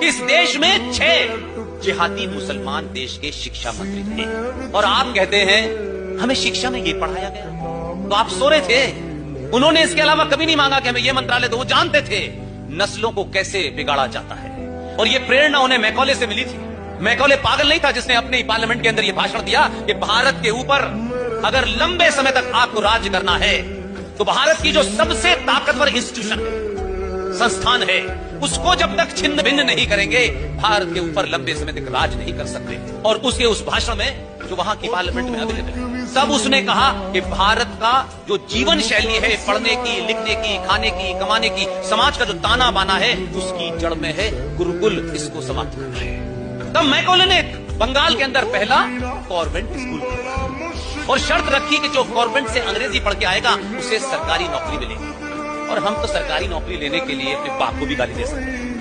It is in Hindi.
इस देश में 6 जिहादी मुसलमान देश के शिक्षा मंत्री थे और आप कहते हैं हमें शिक्षा में ये पढ़ाया गया, तो आप सो रहे थे। उन्होंने इसके अलावा कभी नहीं मांगा कि हमें ये मंत्रालय दो। वो जानते थे नस्लों को कैसे बिगाड़ा जाता है और ये प्रेरणा उन्हें मैकॉले से मिली थी। मैकॉले पागल नहीं था जिसने अपने ही पार्लियामेंट के अंदर ये भाषण दिया कि भारत के ऊपर अगर लंबे समय तक आपको राज्य करना है तो भारत की जो सबसे ताकतवर इंस्टीट्यूशन संस्थान है उसको जब तक छिन्न भिन्न नहीं करेंगे भारत के ऊपर लंबे समय तक राज नहीं कर सकते। और उसके उस भाषण में जो वहां की पार्लियामेंट में अवेलेबल है तब उसने कहा कि भारत का जो जीवन शैली है, पढ़ने की, लिखने की, खाने की, कमाने की, समाज का जो ताना बाना है उसकी जड़ में है गुरुकुल, इसको समाप्त करना है। तब मैकॉले ने बंगाल के अंदर पहला कॉन्वेंट स्कूल खोला और शर्त रखी कि जो कॉन्वेंट से अंग्रेजी पढ़ के आएगा उसे सरकारी नौकरी मिलेगी। और हम तो सरकारी नौकरी लेने के लिए अपने बाप को भी गाली दे सकते हैं।